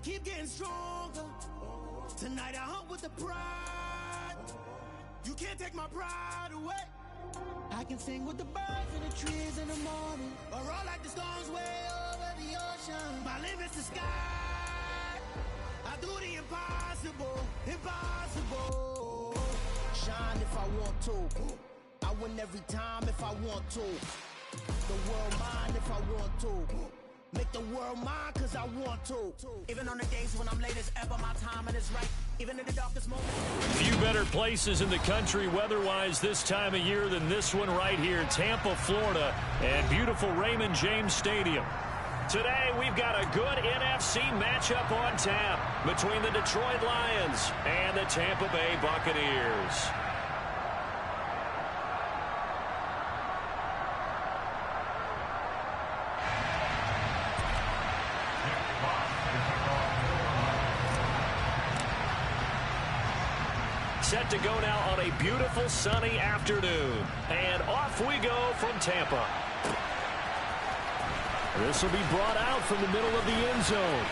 keep getting stronger. Tonight I hunt with the pride. You can't take my pride away. I can sing with the birds and the trees in the morning, or roll like the storms way over the ocean. My limit's the sky. I do the impossible, impossible. Shine if I want to. I win every time if I want to. The world mine if I want to. Make the world mine cause I want to. Even on the days when I'm late as ever, my timing is right. Even in the darkest moments. Few better places in the country weather-wise this time of year than this one right here, Tampa, Florida, and beautiful Raymond James Stadium. Today, we've got a good NFC matchup on tap between the Detroit Lions and the Tampa Bay Buccaneers. Set to go now on a beautiful sunny afternoon. And off we go from Tampa. This will be brought out from the middle of the end zone.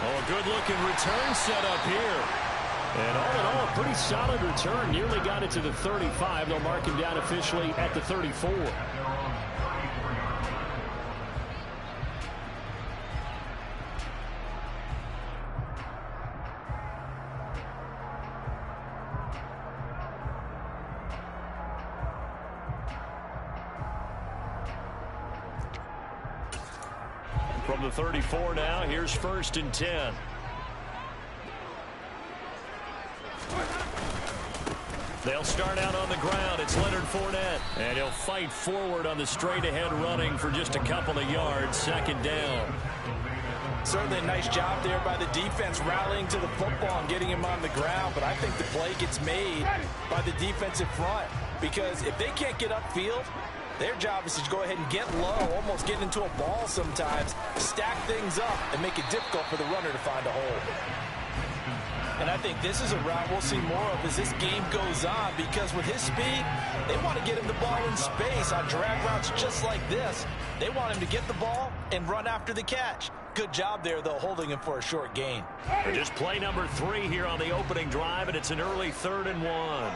Oh, a good-looking return set up here. And all in all, a pretty solid return. Nearly got it to the 35. They'll mark him down officially at the 34. From the 34 now, here's 1st and 10. They'll start out on the ground. It's Leonard Fournette. And he'll fight forward on the straight-ahead running for just a couple of yards. 2nd down. Certainly a nice job there by the defense rallying to the football and getting him on the ground. But I think the play gets made by the defensive front. Because if they can't get upfield, their job is to go ahead and get low, almost get into a ball sometimes, stack things up, and make it difficult for the runner to find a hole. And I think this is a route we'll see more of as this game goes on, because with his speed, they want to get him the ball in space on drag routes just like this. They want him to get the ball and run after the catch. Good job there, though, holding him for a short gain. Just play number 3 here on the opening drive, and it's an early 3rd and 1.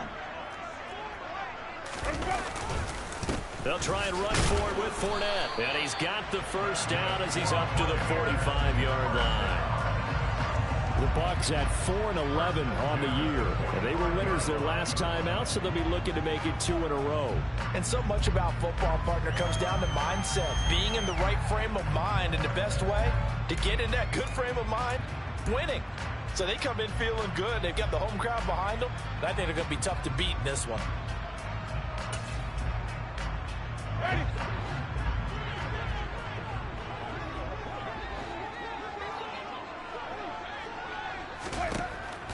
They'll try and run for it with Fournette. And he's got the first down as he's up to the 45-yard line. The Bucs at 4-11 on the year. And they were winners their last time out, so they'll be looking to make it 2 in a row. And so much about football, partner, comes down to mindset. Being in the right frame of mind. And the best way to get in that good frame of mind, winning. So they come in feeling good. They've got the home crowd behind them. And I think they're going to be tough to beat in this one.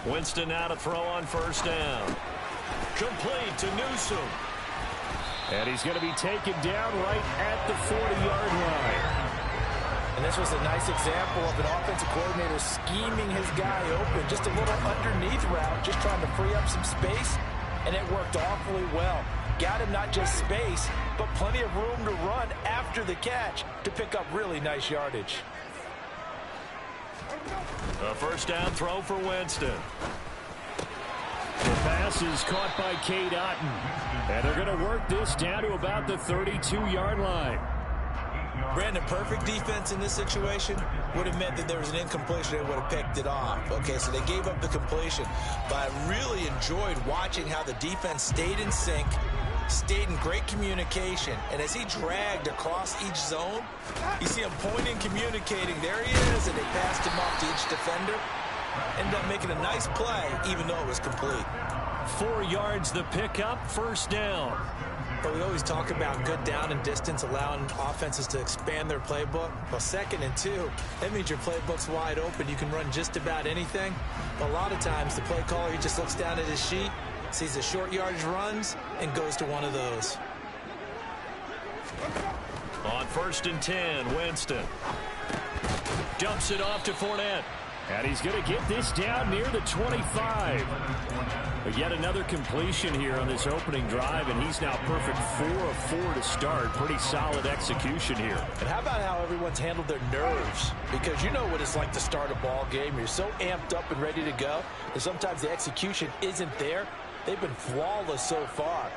Winston now to throw on 1st down. Complete to Newsom. And he's going to be taken down right at the 40-yard line. And this was a nice example of an offensive coordinator scheming his guy open. Just a little underneath route, just trying to free up some space. And it worked awfully well. Got him not just space, but plenty of room to run after the catch to pick up really nice yardage. A 1st down throw for Winston. The pass is caught by Cade Otton. And they're going to work this down to about the 32-yard line. Brandon, perfect defense in this situation would have meant that there was an incompletion. They would have picked it off. Okay, so they gave up the completion. But I really enjoyed watching how the defense stayed in sync, stayed in great communication, and as he dragged across each zone, you see him pointing, communicating. There he is, and they passed him off to each defender. Ended up making a nice play, even though it was complete. 4 yards the pickup, 1st down. But we always talk about good down and distance, allowing offenses to expand their playbook. Well, 2nd and 2, that means your playbook's wide open. You can run just about anything. But a lot of times, the play caller, he just looks down at his sheet, sees the short yardage runs, and goes to one of those. On 1st and 10, Winston dumps it off to Fournette. And he's going to get this down near the 25. But yet another completion here on this opening drive, and he's now perfect 4 of 4 to start. Pretty solid execution here. And how about how everyone's handled their nerves? Because you know what it's like to start a ball game. You're so amped up and ready to go, and sometimes the execution isn't there. They've been flawless so far.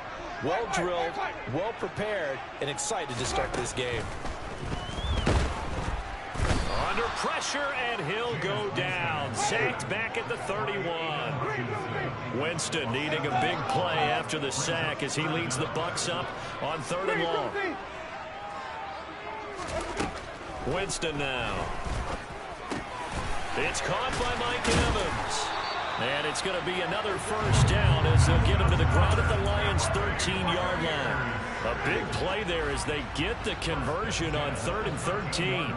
Well drilled, well prepared, and excited to start this game. Under pressure, and he'll go down. Sacked back at the 31. Winston needing a big play after the sack as he leads the Bucs up on 3rd and long. Winston now. It's caught by Mike Evans. And it's going to be another first down as they'll get him to the ground at the Lions' 13-yard line. A big play there as they get the conversion on 3rd and 13.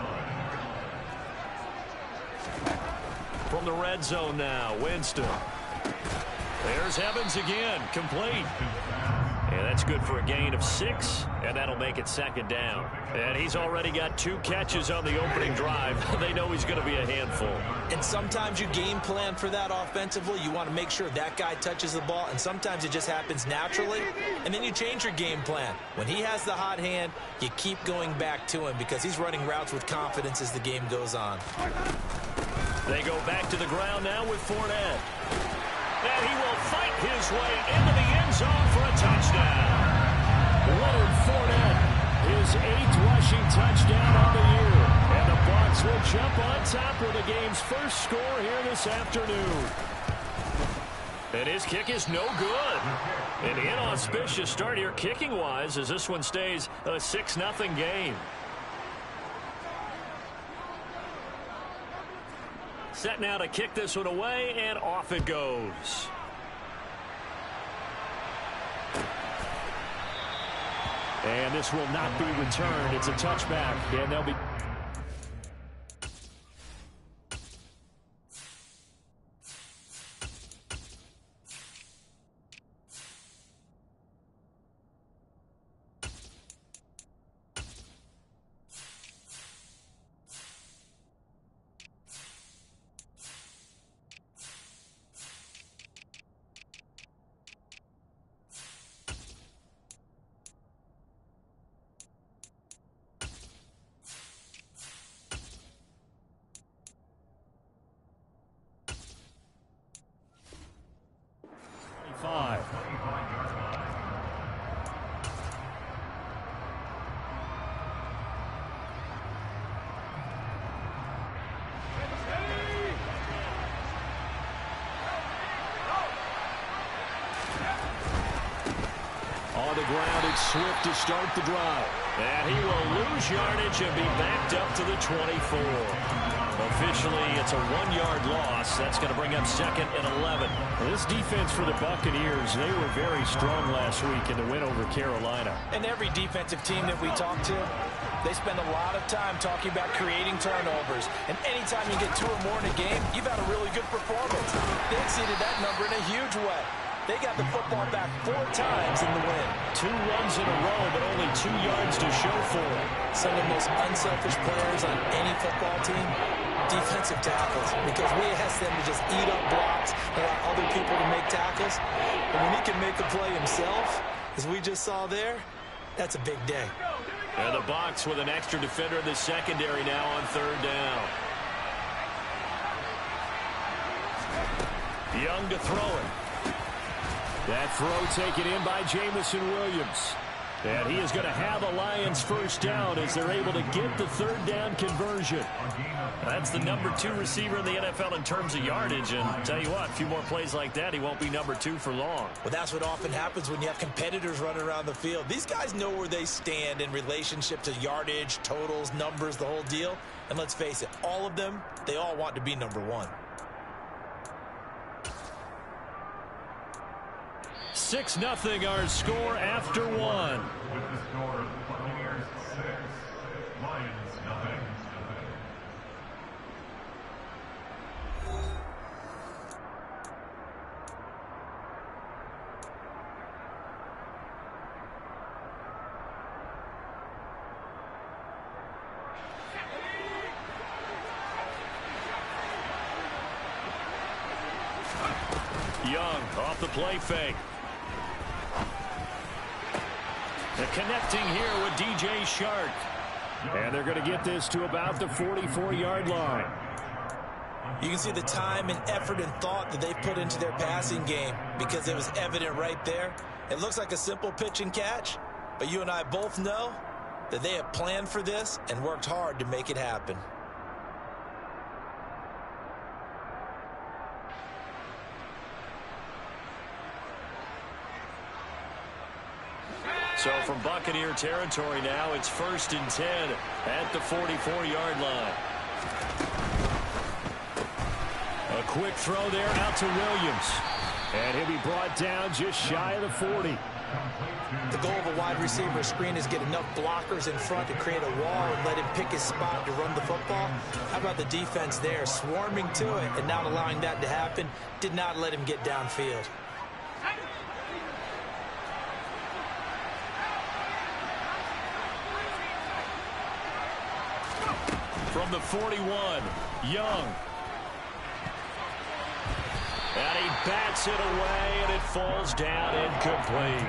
From the red zone now, Winston. There's Evans again, complete. And that's good for a gain of 6, and that'll make it 2nd down. And he's already got 2 catches on the opening drive. They know he's going to be a handful. And sometimes you game plan for that offensively. You want to make sure that guy touches the ball, and sometimes it just happens naturally. And then you change your game plan. When he has the hot hand, you keep going back to him because he's running routes with confidence as the game goes on. They go back to the ground now with Fournette. And he will fight his way into the end zone for a touchdown. Leonard Fournette, his 8th rushing touchdown on the year. And the Bucs will jump on top with the game's first score here this afternoon. And his kick is no good. An inauspicious start here kicking-wise as this one stays a 6-0 game. Set now to kick this one away, and off it goes. And this will not be returned. It's a touchback, and they'll be... On the ground, it's Swift to start the drive. And he will lose yardage and be backed up to the 24. Officially, it's a 1-yard loss. That's going to bring up 2nd and 11. This defense for the Buccaneers, they were very strong last week in the win over Carolina. And every defensive team that we talk to, they spend a lot of time talking about creating turnovers. And anytime you get 2 or more in a game, you've had a really good performance. They exceeded that number in a huge way. They got the football back 4 times in the win. 2 runs in a row, but only 2 yards to show for it. Some of the most unselfish players on any football team, defensive tackles, because we ask them to just eat up blocks and allow other people to make tackles. But when he can make a play himself, as we just saw there, that's a big day. And the Bucs with an extra defender in the secondary now on 3rd down. Young to throw it. That throw taken in by Jamison Williams. And he is going to have a Lions first down as they're able to get the 3rd down conversion. That's the number 2 receiver in the NFL in terms of yardage. And tell you what, a few more plays like that, he won't be number 2 for long. Well, that's what often happens when you have competitors running around the field. These guys know where they stand in relationship to yardage, totals, numbers, the whole deal. And let's face it, all of them, they all want to be number 1. 6-0 our score after 1. With the score, Buccaneers 6, Lions 0. Young off the play fake. The connecting here with DJ Shark. And they're going to get this to about the 44-yard line. You can see the time and effort and thought that they put into their passing game because it was evident right there. It looks like a simple pitch and catch, but you and I both know that they have planned for this and worked hard to make it happen. So from Buccaneer territory now, it's 1st and 10 at the 44-yard line. A quick throw there out to Williams. And he'll be brought down just shy of the 40. The goal of a wide receiver screen is get enough blockers in front to create a wall and let him pick his spot to run the football. How about the defense there, swarming to it and not allowing that to happen, did not let him get downfield. From the 41, Young. And he bats it away, and it falls down incomplete.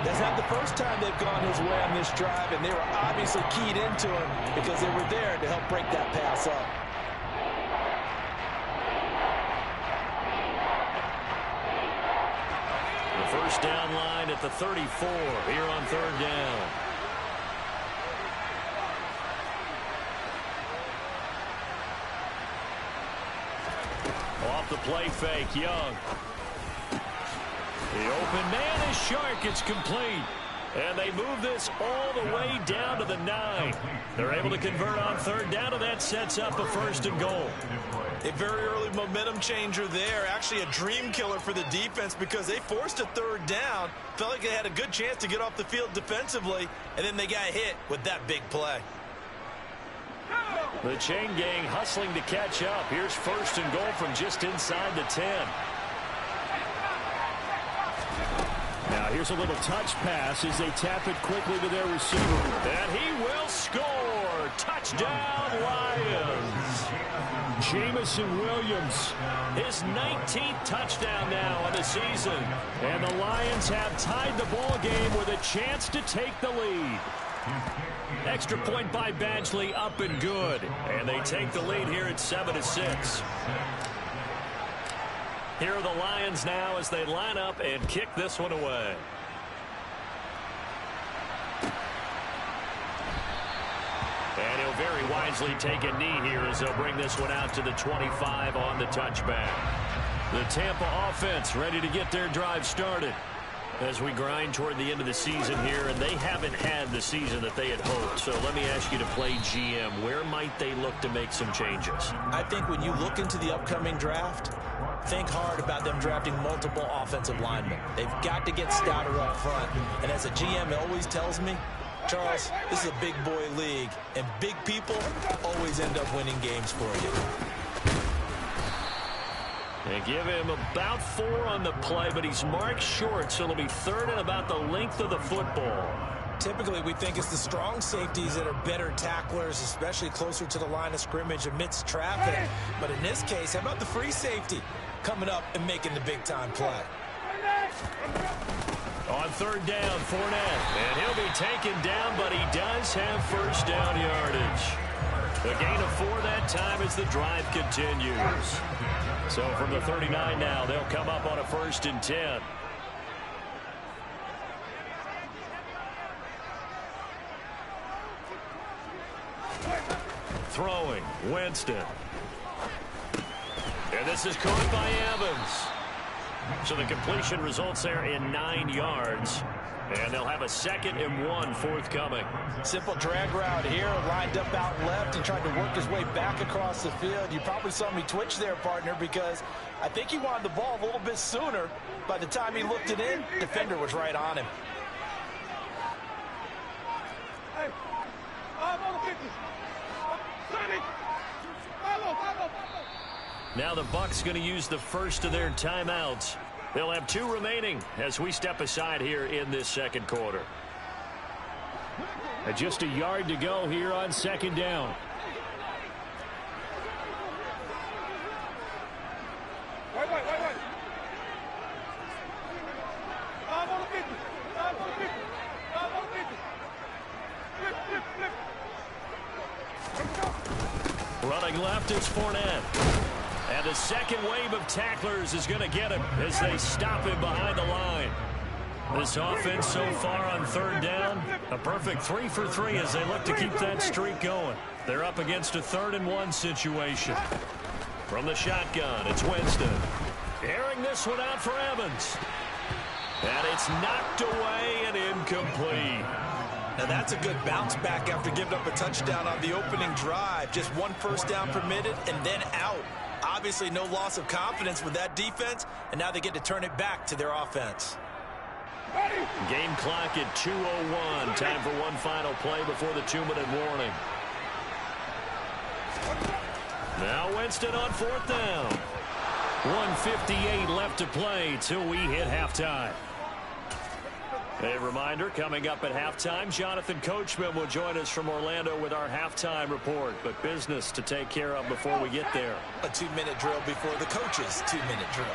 That's not the first time they've gone his way on this drive, and they were obviously keyed into him because they were there to help break that pass up. The first down line at the 34 here on 3rd down. Off the play fake, Young. The open man is Shark. It's complete. And they move this all the way down to the 9. They're able to convert on 3rd down, and that sets up a 1st and goal. A very early momentum changer there. Actually a dream killer for the defense because they forced a 3rd down. Felt like they had a good chance to get off the field defensively, and then they got hit with that big play. The chain gang hustling to catch up. Here's 1st and goal from just inside the 10. Now here's a little touch pass as they tap it quickly to their receiver. And he will score. Touchdown, Lions. Jamison Williams, his 19th touchdown now on the season. And the Lions have tied the ball game with a chance to take the lead. Extra point by Badgley, up and good. And they take the lead here at 7-6. Here are the Lions now as they line up and kick this one away. And he'll very wisely take a knee here as they'll bring this one out to the 25 on the touchback. The Tampa offense ready to get their drive started as we grind toward the end of the season here, and they haven't had the season that they had hoped. So let me ask you to play GM. Where might they look to make some changes? I think when you look into the upcoming draft, think hard about them drafting multiple offensive linemen. They've got to get stouter up front. And as a GM always tells me, Charles, this is a big boy league, and big people always end up winning games for you. They give him about 4 on the play, but he's marked short, so it'll be 3rd and about the length of the football. Typically, we think it's the strong safeties that are better tacklers, especially closer to the line of scrimmage amidst traffic. But in this case, how about the free safety coming up and making the big-time play? On 3rd down, Fournette, and he'll be taken down, but he does have 1st down yardage. A gain of 4 that time as the drive continues. So from the 39 now, they'll come up on a 1st and 10. Throwing, Winston. And this is caught by Evans. So the completion results there in 9 yards. And they'll have a 2nd and 1 forthcoming. Simple drag route here, lined up out left and tried to work his way back across the field. You probably saw me twitch there, partner, because I think he wanted the ball a little bit sooner. By the time he looked it in, defender was right on him. Now the Bucs going to use the first of their timeouts. They'll have 2 remaining as we step aside here in this 2nd quarter. And just a yard to go here on 2nd down. Looking left is Fournette. And the second wave of tacklers is going to get him as they stop him behind the line. This offense so far on third down, a perfect 3 for 3 as they look to keep that streak going. They're up against a 3rd and 1 situation. From the shotgun, it's Winston. Airing this one out for Evans. And it's knocked away and incomplete. Now that's a good bounce back after giving up a touchdown on the opening drive. Just 1 first down permitted and then out. Obviously no loss of confidence with that defense, and now they get to turn it back to their offense. Game clock at 2:01. Time for one final play before the 2-minute warning. Now Winston on 4th down. 1:58 left to play till we hit halftime. A reminder, coming up at halftime, Jonathan Coachman will join us from Orlando with our halftime report. But business to take care of before we get there. A 2-minute drill before the coach's 2-minute drill.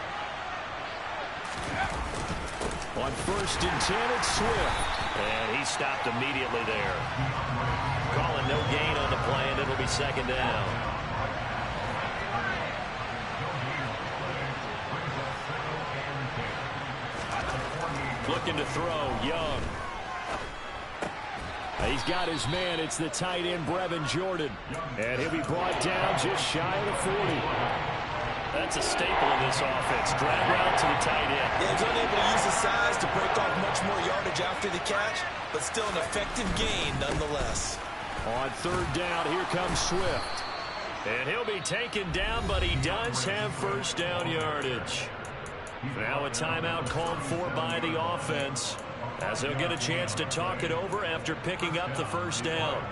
On 1st and 10, it's Swift. And he stopped immediately there. Calling no gain on the play, and it'll be 2nd down. Looking to throw, Young. He's got his man. It's the tight end, Brevin Jordan. And he'll be brought down just shy of the 40. That's a staple of this offense. Drag route to the tight end. Yeah, he's unable to use his size to break off much more yardage after the catch, but still an effective gain nonetheless. On 3rd down, here comes Swift. And he'll be taken down, but he does have 1st down yardage. Now a timeout called for by the offense, as he'll get a chance to talk it over after picking up the 1st down.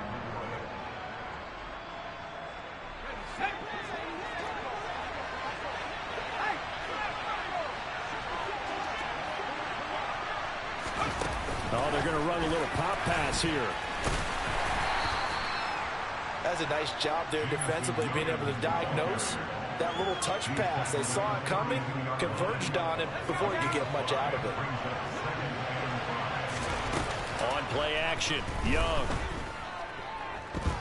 Oh, they're going to run a little pop pass here. That's a nice job there defensively, being able to diagnose that little touch pass. They saw it coming, converged on it before he could get much out of it. On play action, Young.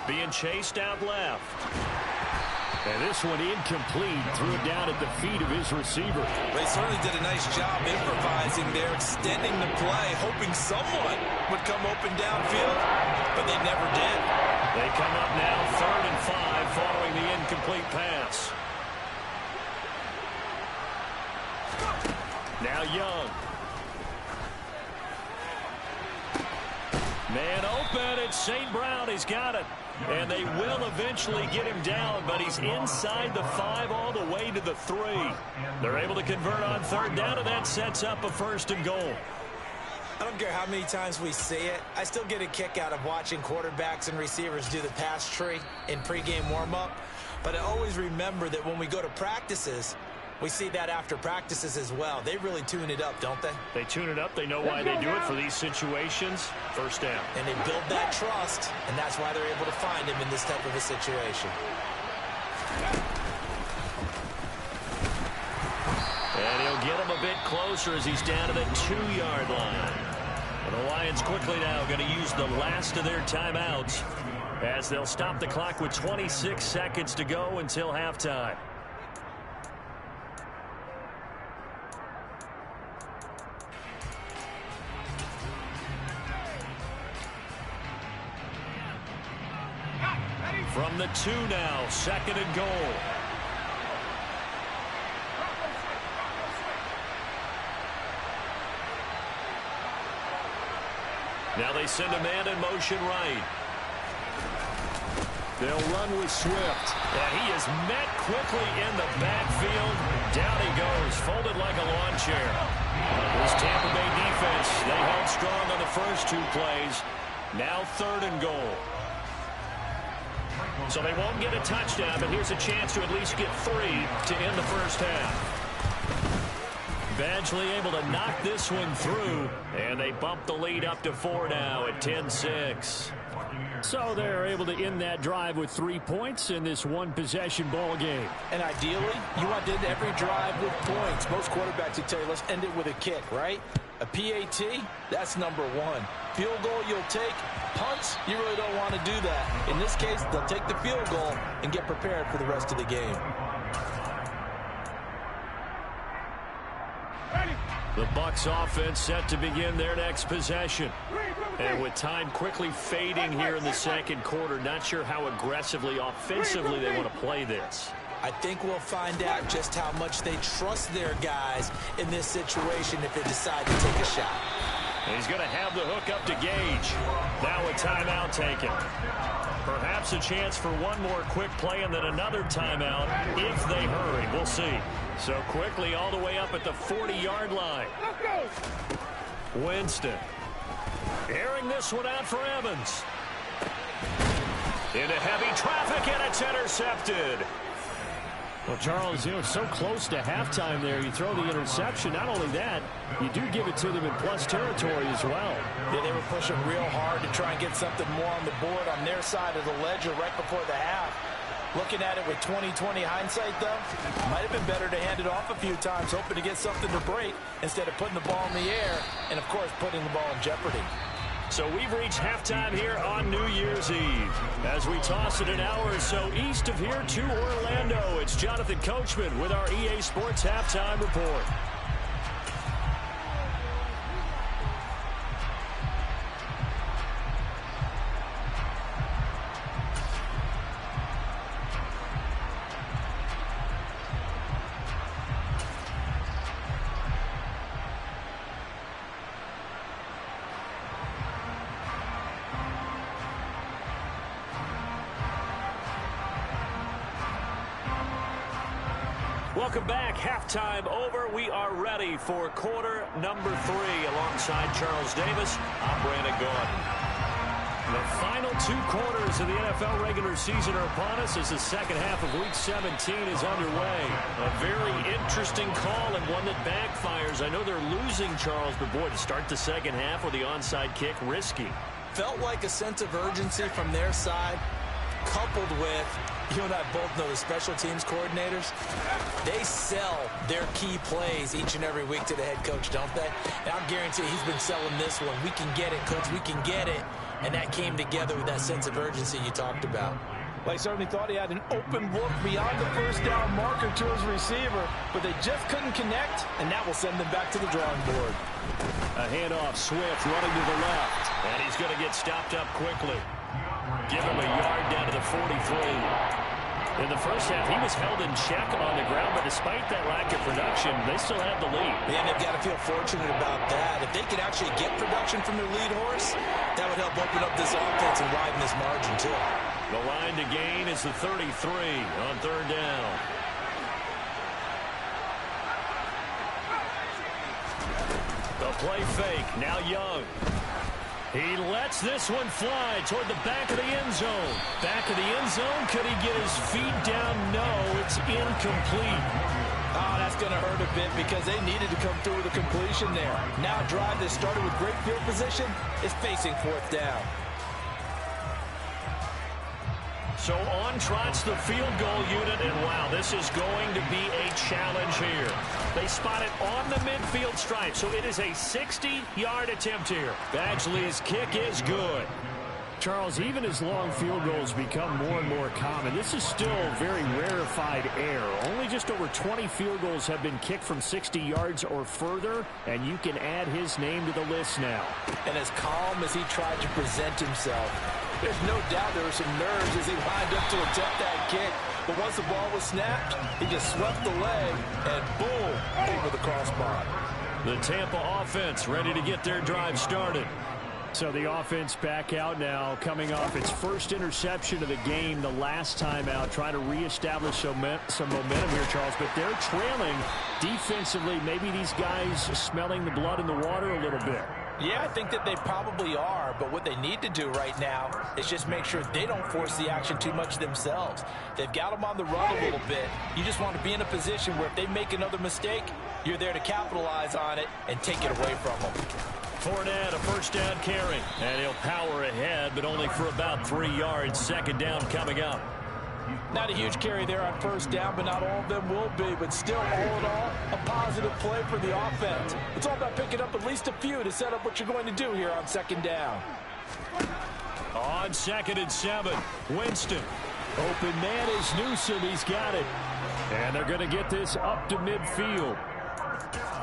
Being chased out left. And this one incomplete. Threw it down at the feet of his receiver. They certainly did a nice job improvising there, extending the play, hoping someone would come open downfield, but they never did. They come up now 3rd and 5 following the incomplete pass. Now Young. Man open, it's St. Brown. He's got it. And they will eventually get him down, but he's inside the 5 all the way to the 3. They're able to convert on 3rd down, and that sets up a 1st and goal. I don't care how many times we see it. I still get a kick out of watching quarterbacks and receivers do the pass tree in pregame warm-up. But I always remember that when we go to practices, we see that after practices as well. They really tune it up, don't they? They tune it up. They know why they do it for these situations. 1st down. And they build that trust, and that's why they're able to find him in this type of a situation. And he'll get him a bit closer as he's down to the 2-yard line. And the Lions quickly now going to use the last of their timeouts as they'll stop the clock with 26 seconds to go until halftime. From the 2 now, 2nd and goal. Now they send a man in motion right. They'll run with Swift. And he is met quickly in the backfield. Down he goes, folded like a lawn chair. This Tampa Bay defense, they held strong on the first 2 plays. Now 3rd and goal. So they won't get a touchdown, but here's a chance to at least get 3 to end the first half. Badgley able to knock this one through, and they bump the lead up to 4 now at 10-6. So they're able to end that drive with 3 points in this one-possession ball game. And ideally, you want to end every drive with points. Most quarterbacks would tell you, let's end it with a kick, right? A PAT, that's number one. Field goal you'll take. Punts, you really don't want to do that. In this case, they'll take the field goal and get prepared for the rest of the game. The Bucs offense set to begin their next possession. And with time quickly fading here in the second quarter, not sure how aggressively, offensively they want to play this. I think we'll find out just how much they trust their guys in this situation if they decide to take a shot. He's going to have the hook up to Gage. Now a timeout taken. Perhaps a chance for one more quick play and then another timeout if they hurry. We'll see. So quickly all the way up at the 40-yard line. Winston. Airing this one out for Evans. Into heavy traffic, and it's intercepted. Well, Charles, so close to halftime there. You throw the interception. Not only that, you do give it to them in plus territory as well. Yeah, they were pushing real hard to try and get something more on the board on their side of the ledger right before the half. Looking at it with 20/20 hindsight, though, might have been better to hand it off a few times, hoping to get something to break instead of putting the ball in the air and, of course, putting the ball in jeopardy. So we've reached halftime here on New Year's Eve. As we toss it an hour or so east of here to Orlando, it's Jonathan Coachman with our EA Sports Halftime Report. Welcome back. Halftime over. We are ready for quarter number 3. Alongside Charles Davis, I'm Brandon Gaudin. The final 2 quarters of the NFL regular season are upon us as the second half of Week 17 is underway. A very interesting call and one that backfires. I know they're losing, Charles, but boy, to start the second half with the onside kick, risky. Felt like a sense of urgency from their side, coupled with, you and I both know the special teams coordinators, they sell their key plays each and every week to the head coach, don't they? And I'm guaranteeing he's been selling this one. We can get it, coach, we can get it. And that came together with that sense of urgency you talked about. Well, he certainly thought he had an open look beyond the first down marker to his receiver, but they just couldn't connect, and that will send them back to the drawing board. A handoff, Swift running to the left, and he's going to get stopped up quickly. Give him a yard down to the 43. In the first half, he was held in check on the ground, but despite that lack of production, they still have the lead. And they've got to feel fortunate about that. If they could actually get production from their lead horse, that would help open up this offense and widen this margin, too. The line to gain is the 33 on third down. The play fake, now Young. He lets this one fly toward the back of the end zone. Back of the end zone. Could he get his feet down? No, it's incomplete. Oh, that's going to hurt a bit because they needed to come through with a completion there. Now a drive that started with great field position is facing fourth down. So on trots the field goal unit, and wow, this is going to be a challenge here. They spot it on the midfield stripe, so it is a 60-yard attempt here. Badgley's kick is good. Charles, even as long field goals become more and more common, this is still very rarefied air. Only just over 20 field goals have been kicked from 60 yards or further, and you can add his name to the list now. And as calm as he tried to present himself, there's no doubt there were some nerves as he lined up to attempt that kick. But once the ball was snapped, he just swept the leg, and boom, over the crossbar. The Tampa offense ready to get their drive started. So the offense back out now, coming off its first interception of the game the last time out, trying to reestablish some momentum here, Charles. But they're trailing defensively. Maybe these guys smelling the blood in the water a little bit. Yeah, I think that they probably are, but what they need to do right now is just make sure they don't force the action too much themselves. They've got them on the run a little bit. You just want to be in a position where if they make another mistake, you're there to capitalize on it and take it away from them. Fournette, a first down carry. And he'll power ahead, but only for about 3 yards. Second down coming up. Not a huge carry there on first down, but not all of them will be. But still, all in all, a positive play for the offense. It's all about picking up at least a few to set up what you're going to do here on second down. On 2nd and 7, Winston. Open man is Newsome. He's got it. And they're going to get this up to midfield.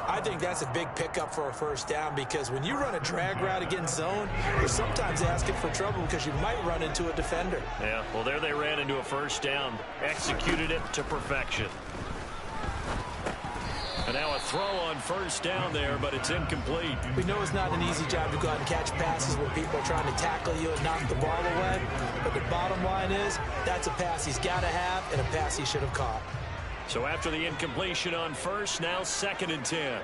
I think that's a big pickup for a first down because when you run a drag route against zone, you're sometimes asking for trouble because you might run into a defender. Yeah, well, there they ran into a first down. Executed it to perfection. And now a throw on first down there, but it's incomplete. We know it's not an easy job to go out and catch passes where people are trying to tackle you and knock the ball away. But the bottom line is that's a pass he's got to have and a pass he should have caught. So after the incompletion on first, now 2nd and 10.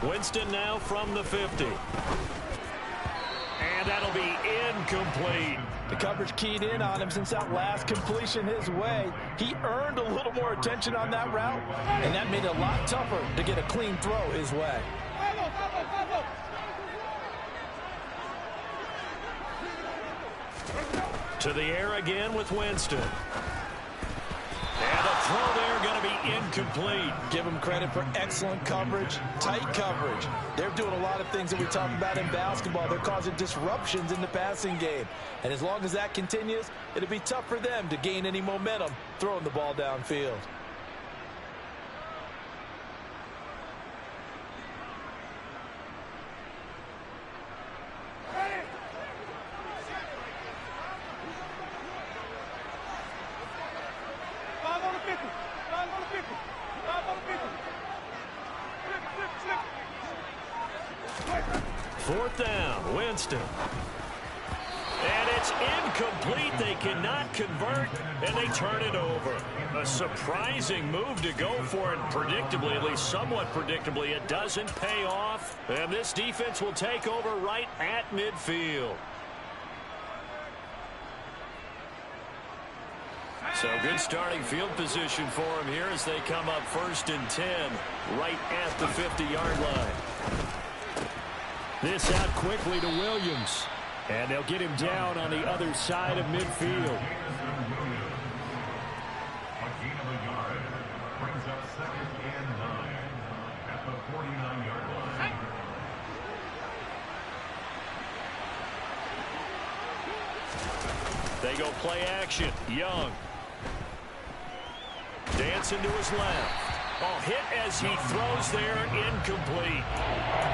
Winston now from the 50. And that'll be incomplete. The coverage keyed in on him since that last completion his way. He earned a little more attention on that route, and that made it a lot tougher to get a clean throw his way. To the air again with Winston. And a throw there going to be incomplete. Give them credit for excellent coverage, tight coverage. They're doing a lot of things that we talk about in basketball. They're causing disruptions in the passing game. And as long as that continues, it'll be tough for them to gain any momentum throwing the ball downfield. Fourth down, Winston. And it's incomplete. They cannot convert, and they turn it over. A surprising move to go for it. Predictably, at least somewhat predictably, it doesn't pay off. And this defense will take over right at midfield. So good starting field position for him here as they come up 1st and 10 right at the 50-yard line. This out quickly to Williams. And they'll get him down on the other side of midfield. A gain of a yard brings up 2nd and 9 at the 49-yard line. They go play action. Young. Dancing to his left. Oh, hit as he throws there, incomplete.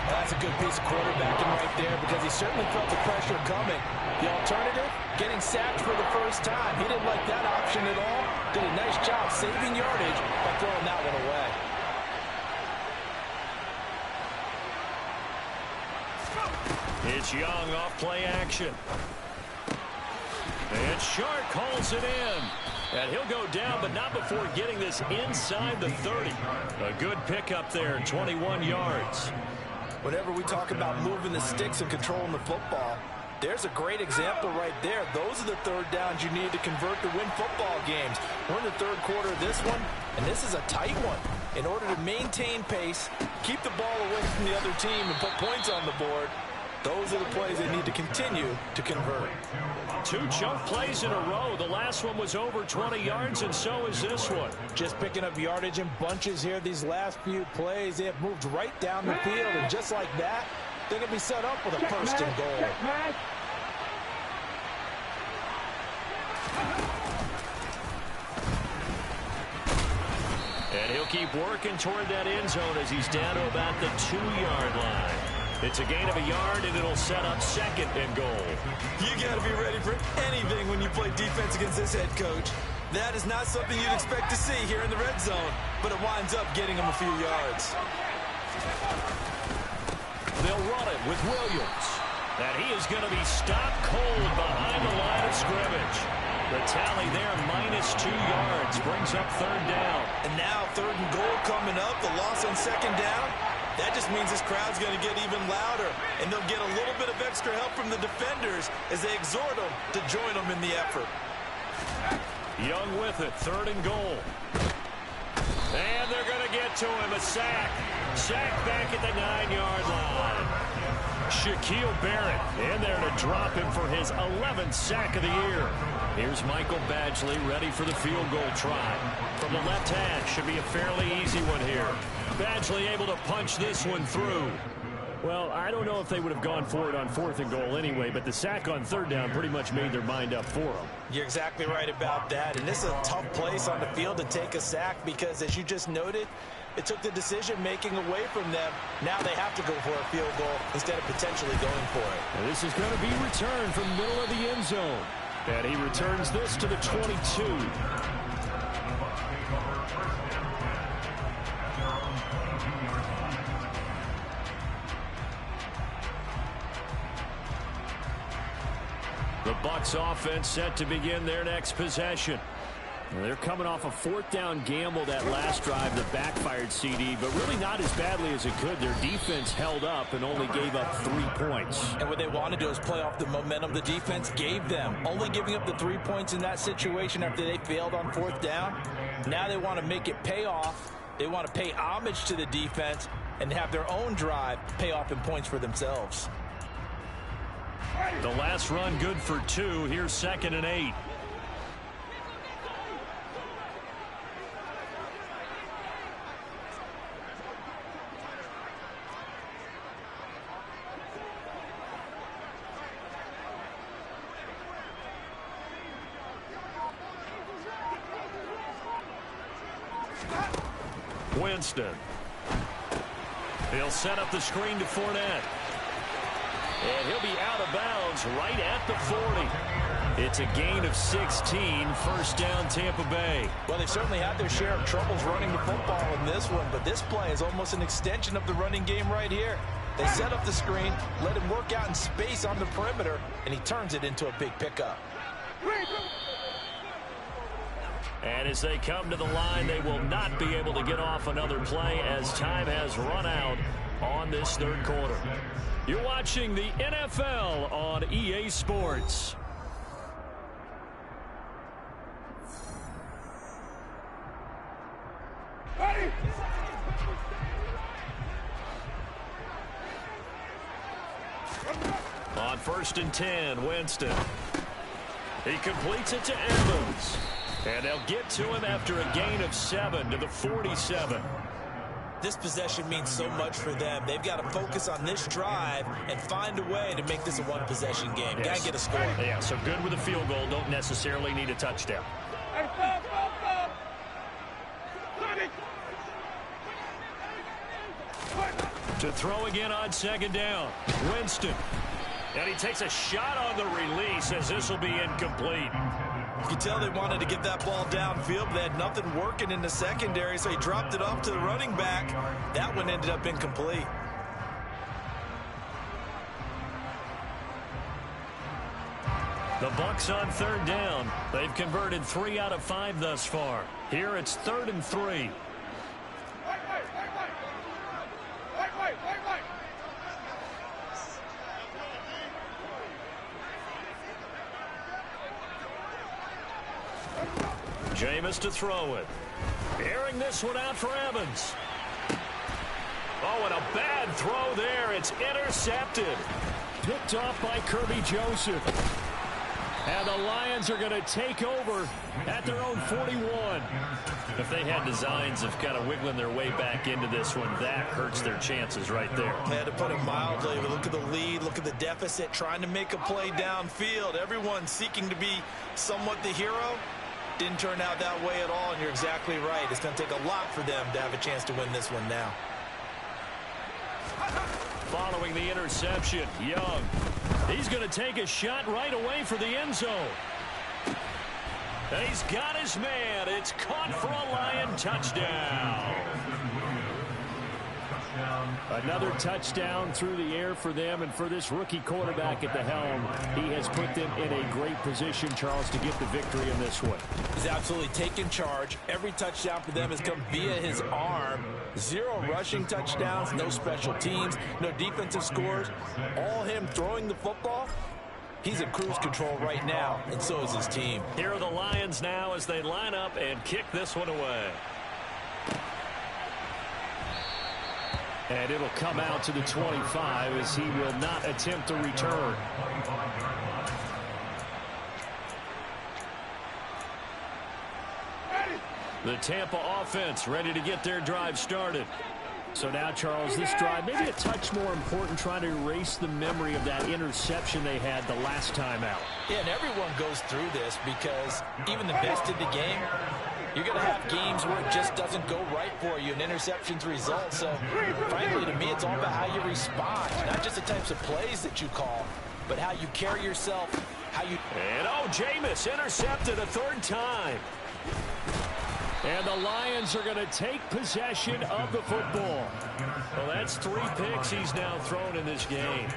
That's a good piece of quarterbacking right there because he certainly felt the pressure coming. The alternative, getting sacked for the first time. He didn't like that option at all. Did a nice job saving yardage by throwing that one away. It's Young off play action. And Shark calls it in. And he'll go down, but not before getting this inside the 30. A good pickup there, 21 yards. Whenever we talk about moving the sticks and controlling the football, there's a great example right there. Those are the third downs you need to convert to win football games. We're in the third quarter of this one, and this is a tight one. In order to maintain pace, keep the ball away from the other team, and put points on the board, those are the plays they need to continue to convert. 2 chunk plays in a row. The last one was over 20 yards, and so is this one. Just picking up yardage in bunches here. These last few plays, they have moved right down the field, and just like that, they're going to be set up with a 1st and goal. And he'll keep working toward that end zone as he's down to about the 2-yard line. It's a gain of a yard, and it'll set up 2nd and goal. You got to be ready for anything when you play defense against this head coach. That is not something you'd expect to see here in the red zone, but it winds up getting him a few yards. They'll run it with Williams. And he is going to be stopped cold behind the line of scrimmage. The tally there, -2 yards, brings up 3rd down. And now 3rd and goal coming up, the loss on 2nd down. That just means this crowd's going to get even louder, and they'll get a little bit of extra help from the defenders as they exhort them to join them in the effort. Young with it, 3rd and goal. And they're going to get to him. A sack. Sack back at the 9-yard line. Shaquille Barrett in there to drop him for his 11th sack of the year. Here's Michael Badgley ready for the field goal try. From the left hash, should be a fairly easy one here. Badgley able to punch this one through. Well, I don't know if they would have gone for it on 4th and goal anyway, but the sack on 3rd down pretty much made their mind up for them. You're exactly right about that, and this is a tough place on the field to take a sack because, as you just noted, it took the decision-making away from them. Now they have to go for a field goal instead of potentially going for it. And this is going to be returned from the middle of the end zone. And he returns this to the 22. The Bucs offense set to begin their next possession. They're coming off a 4th down gamble that last drive, the backfired CD, but really not as badly as it could. Their defense held up and only gave up 3 points. And what they want to do is play off the momentum the defense gave them. Only giving up the 3 points in that situation after they failed on 4th down. Now they want to make it pay off. They want to pay homage to the defense and have their own drive pay off in points for themselves. The last run good for 2. Here's 2nd and 8. Winston. He'll set up the screen to Fournette. And he'll be out of bounds right at the 40. It's a gain of 16, 1st down Tampa Bay. Well, they've certainly had their share of troubles running the football in this one, but this play is almost an extension of the running game right here. They set up the screen, let him work out in space on the perimeter, and he turns it into a big pickup. And as they come to the line, they will not be able to get off another play as time has run out on this 3rd quarter. You're watching the NFL on EA Sports. On 1st and 10, Winston. He completes it to Evans. And they'll get to him after a gain of 7 to the 47. This possession means so much for them. They've got to focus on this drive and find a way to make this a one-possession game. Yes. Got to get a score. Yeah, so good with a field goal. Don't necessarily need a touchdown. To throw again on 2nd down. Winston. And he takes a shot on the release as this will be incomplete. You can tell they wanted to get that ball downfield, but they had nothing working in the secondary, so he dropped it off to the running back. That one ended up incomplete. The Bucs on 3rd down. They've converted 3 out of 5 thus far. Here it's 3rd and 3. Jameis to throw it. Airing this one out for Evans. Oh, and a bad throw there. It's intercepted. Picked off by Kirby Joseph. And the Lions are going to take over at their own 41. If they had designs of kind of wiggling their way back into this one, that hurts their chances right there. They had to put it mildly. Look at the lead, look at the deficit, trying to make a play downfield. Everyone seeking to be somewhat the hero. Didn't turn out that way at all, and you're exactly right. It's going to take a lot for them to have a chance to win this one now. Following the interception, Young. He's going to take a shot right away for the end zone. And he's got his man. It's caught for a Lion touchdown. Another touchdown through the air for them, and for this rookie quarterback at the helm, he has put them in a great position, Charles, to get the victory in this one. He's absolutely taken charge. Every touchdown for them has come via his arm. 0 rushing touchdowns, no special teams, no defensive scores. All him throwing the football. He's in cruise control right now, and so is his team. Here are the Lions now as they line up and kick this one away. And it'll come out to the 25 as he will not attempt to return. The Tampa offense ready to get their drive started. So now, Charles, this drive maybe a touch more important, trying to erase the memory of that interception they had the last time out. Yeah, and everyone goes through this because even the best in the game, you're going to have games where it just doesn't go right for you, and interceptions result. So, frankly, to me, it's all about how you respond, not just the types of plays that you call, but how you carry yourself, how you... And, oh, Jameis intercepted a third time. And the Lions are going to take possession of the football. Well, that's 3 picks he's now thrown in this game.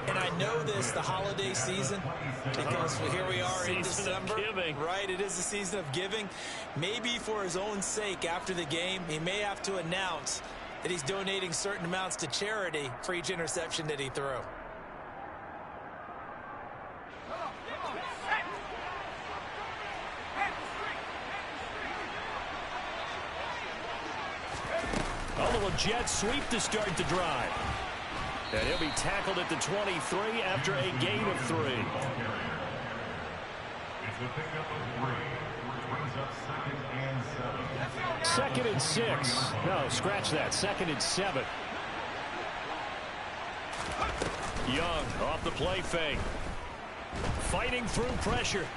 And I know this, the holiday season, because here we are in December. Right, it is the season of giving. Maybe for his own sake after the game, he may have to announce that he's donating certain amounts to charity for each interception that he threw. A little jet sweep to start the drive. And he'll be tackled at the 23 after a gain of 3. It's a pickup of 3. Brings up 2nd and 7. 2nd and 6. No, scratch that. 2nd and 7. Young off the play fake. Fighting through pressure.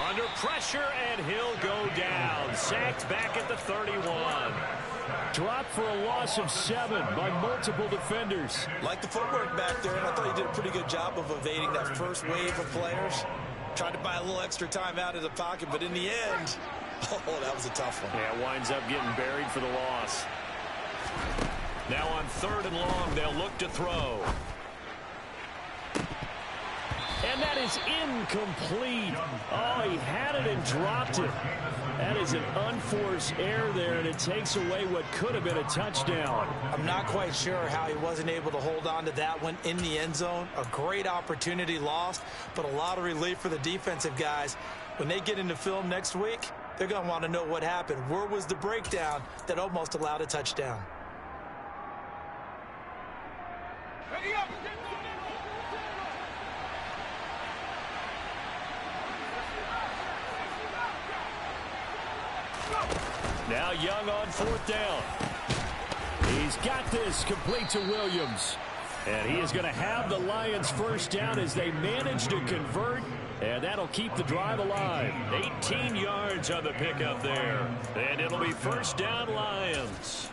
Under pressure, and he'll go down. Sacked back at the 31. Dropped for a loss of 7 by multiple defenders. Like the footwork back there, and I thought he did a pretty good job of evading that first wave of players. Tried to buy a little extra time out of the pocket, but in the end, oh, that was a tough one. Yeah, winds up getting buried for the loss. Now on 3rd and long, they'll look to throw. And that is incomplete. Oh, he had it and dropped it. That is an unforced error there, and it takes away what could have been a touchdown. I'm not quite sure how he wasn't able to hold on to that one in the end zone. A great opportunity lost, but a lot of relief for the defensive guys. When they get into film next week, they're going to want to know what happened. Where was the breakdown that almost allowed a touchdown? Ready up! Now Young on 4th down. He's got this complete to Williams. And he is going to have the Lions first down as they manage to convert. And that'll keep the drive alive. 18 yards on the pickup there. And it'll be first down Lions.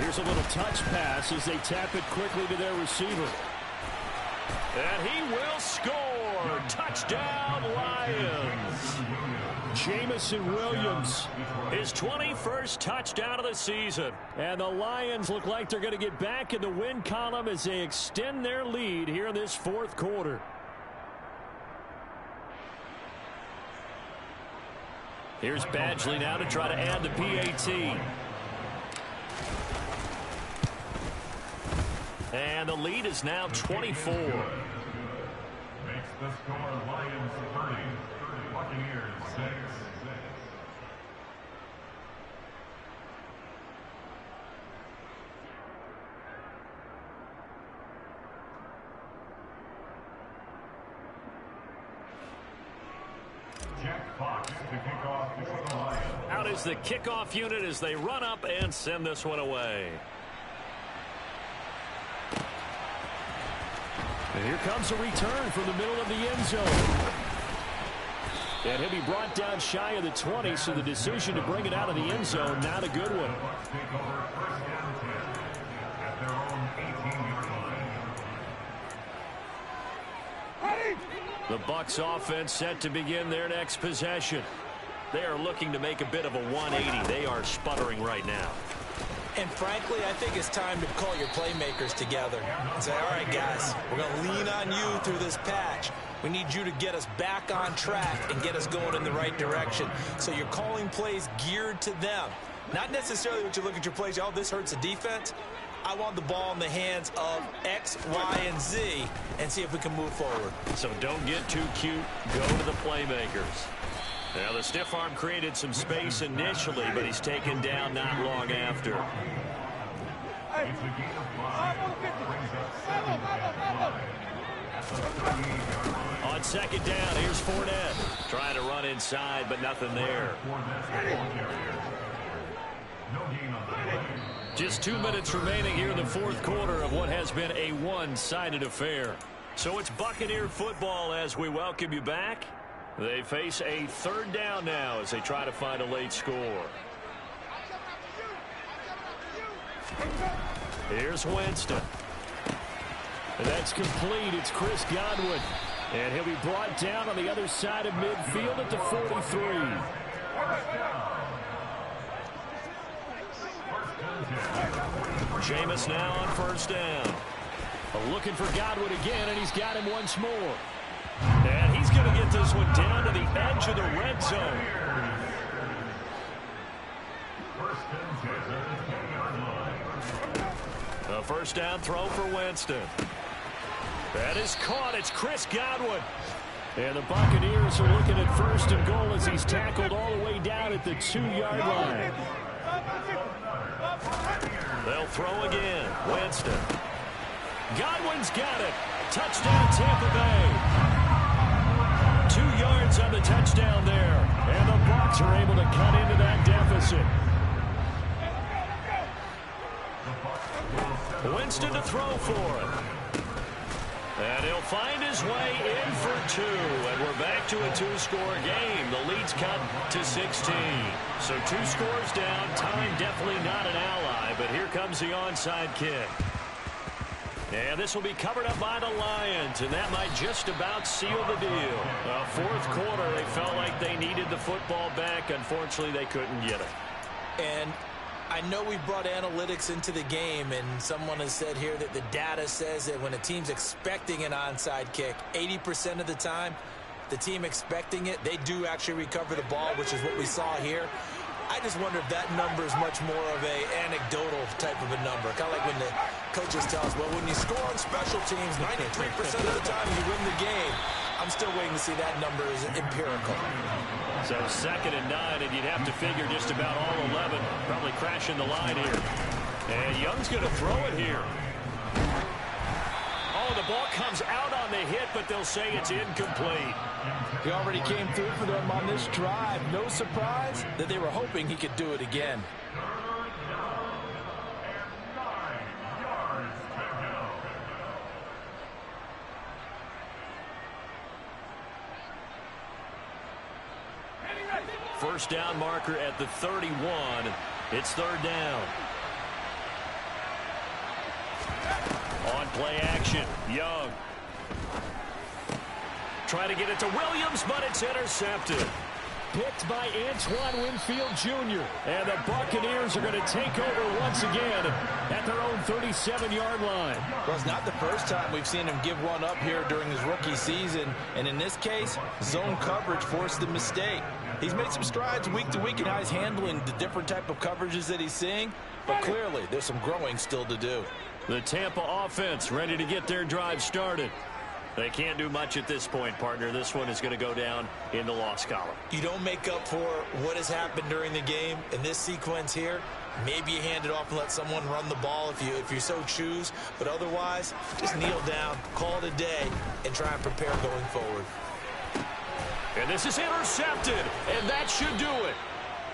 Here's a little touch pass as they tap it quickly to their receiver. And he will score. Touchdown, Lions. Jamison Williams, his 21st touchdown of the season. And the Lions look like they're going to get back in the win column as they extend their lead here in this 4th quarter. Here's Badgley now to try to add the PAT. And the lead is now 24. Makes the score Lions 30, Buccaneers 6. Jack Fox to kick off for the Lions. Out is the kickoff unit as they run up and send this one away. And here comes a return from the middle of the end zone. And he'll be brought down shy of the 20, so the decision to bring it out of the end zone, not a good one. The Bucs offense set to begin their next possession. They are looking to make a bit of a 180. They are sputtering right now. And frankly, I think it's time to call your playmakers together and say, all right, guys, we're going to lean on you through this patch. We need you to get us back on track and get us going in the right direction. So you're calling plays geared to them. Not necessarily what you look at your plays, oh, this hurts the defense. I want the ball in the hands of X, Y, and Z and see if we can move forward. So don't get too cute. Go to the playmakers. Now, the stiff arm created some space initially, but he's taken down not long after. It's a gain of 5. Brings up 7 at the 38-yard line. On second down, here's Fournette. Trying to run inside, but nothing there. No gain on the play. Just 2 minutes remaining here in the fourth quarter of what has been a one-sided affair. So it's Buccaneer football as we welcome you back. They face a third down now as they try to find a late score. Here's Winston. And that's complete. It's Chris Godwin. And he'll be brought down on the other side of midfield at the 43. Jameis now on first down. Looking for Godwin again, and he's got him once more. And he's going to get this one down to the edge of the red zone. A first down throw for Winston. That is caught. It's Chris Godwin. And the Buccaneers are looking at first and goal as he's tackled all the way down at the 2-yard line. They'll throw again. Winston. Godwin's got it. Touchdown, Tampa Bay. 2 yards on the touchdown there. And the Bucs are able to cut into that deficit. Winston to throw for it. And he'll find his way in for 2. And we're back to a 2-score game. The lead's cut to 16. So 2 scores down. Time definitely not an ally. But here comes the onside kick. And this will be covered up by the Lions, and that might just about seal the deal. Fourth quarter, they felt like they needed the football back. Unfortunately, they couldn't get it. And I know we brought analytics into the game, and someone has said here that the data says that when a team's expecting an onside kick, 80% of the time, the team expecting it, they do actually recover the ball, which is what we saw here. I just wonder if that number is much more of a anecdotal type of a number. Kind of like when the coaches tell us, well, when you score on special teams, 93% of the time you win the game. I'm still waiting to see that number is empirical. So 2nd and 9, and you'd have to figure just about all 11 probably crashing the line here. And Young's going to throw it here. Oh, the ball comes out on the hit, but they'll say it's incomplete. He already came through for them on this drive. No surprise that they were hoping he could do it again. First down marker at the 31. It's third down. On play action, Young. Trying to get it to Williams, but it's intercepted. Picked by Antoine Winfield Jr. And the Buccaneers are going to take over once again at their own 37-yard line. Well, it's not the first time we've seen him give one up here during his rookie season. And in this case, zone coverage forced the mistake. He's made some strides week to week in how he's handling the different type of coverages that he's seeing. But clearly, there's some growing still to do. The Tampa offense ready to get their drive started. They can't do much at this point, partner. This one is going to go down in the loss column. You don't make up for what has happened during the game in this sequence here. Maybe you hand it off and let someone run the ball if you so choose. But otherwise, just kneel down, call it a day, and try and prepare going forward. And this is intercepted, and that should do it.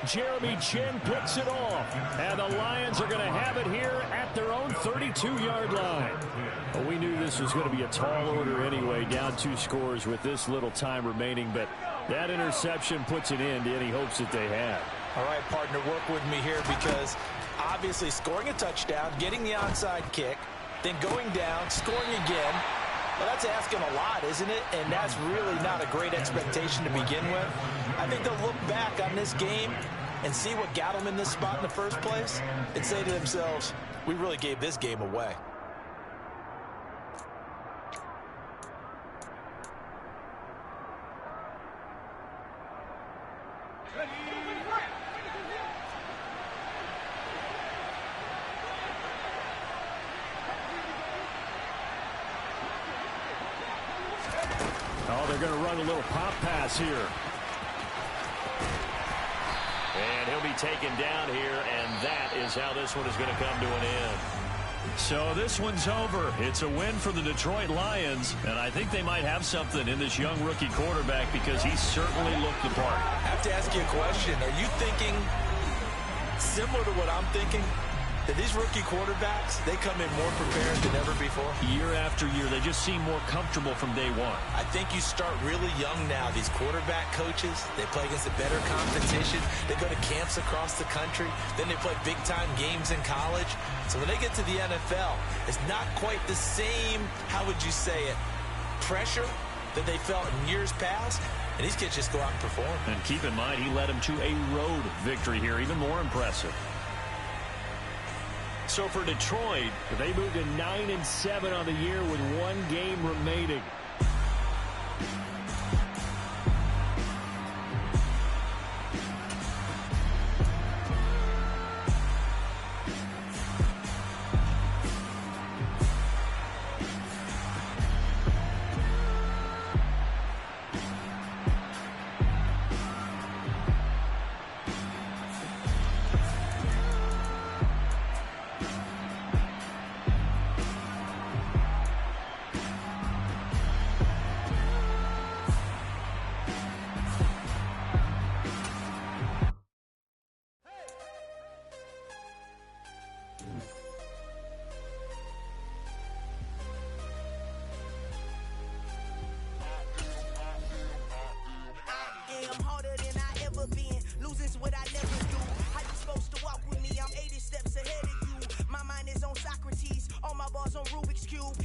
Jeremy Chin picks it off, and the Lions are going to have it here at their own 32-yard line. Well, we knew this was going to be a tall order anyway, down 2 scores with this little time remaining, but that interception puts an end to any hopes that they had. All right, partner, work with me here because obviously scoring a touchdown, getting the onside kick, then going down, scoring again, well, that's asking a lot, isn't it? And that's really not a great expectation to begin with. I think they'll look back on this game and see what got them in this spot in the first place and say to themselves, we really gave this game away. they're going to run a little pop pass here. And he'll be taken down here, and that is how this one is going to come to an end. So this one's over. It's a win for the Detroit Lions, and I think they might have something in this young rookie quarterback because he certainly looked the part. I have to ask you a question. Are you thinking similar to what I'm thinking? That these rookie quarterbacks, they come in more prepared than ever before? Year after year, they just seem more comfortable from day one. I think you start really young now. These quarterback coaches, they play against a better competition. They go to camps across the country. Then they play big-time games in college. So when they get to the NFL, it's not quite the same, how would you say it, pressure that they felt in years past. And these kids just go out and perform. And keep in mind, he led them to a road victory here, even more impressive. So for Detroit, they moved to 9-7 on the year with one game remaining.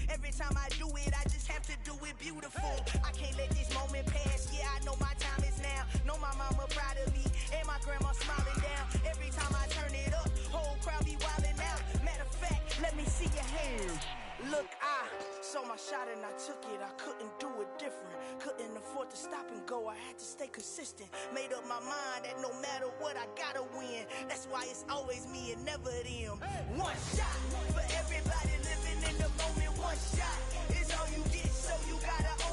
Every time I do it, I just have to do it beautiful. I can't let this moment pass. Yeah, I know my time is now. Know my mama proud of me, and my grandma smiling down. Every time I turn it up, whole crowd be wilding out. Matter of fact, let me see your hands. Look, I saw my shot and I took it. I couldn't do it different. Couldn't afford to stop and go. I had to stay consistent. Made up my mind that no matter what, I gotta win. That's why it's always me and never them. One shot for everybody living in the moment. One shot is all you get, so you gotta own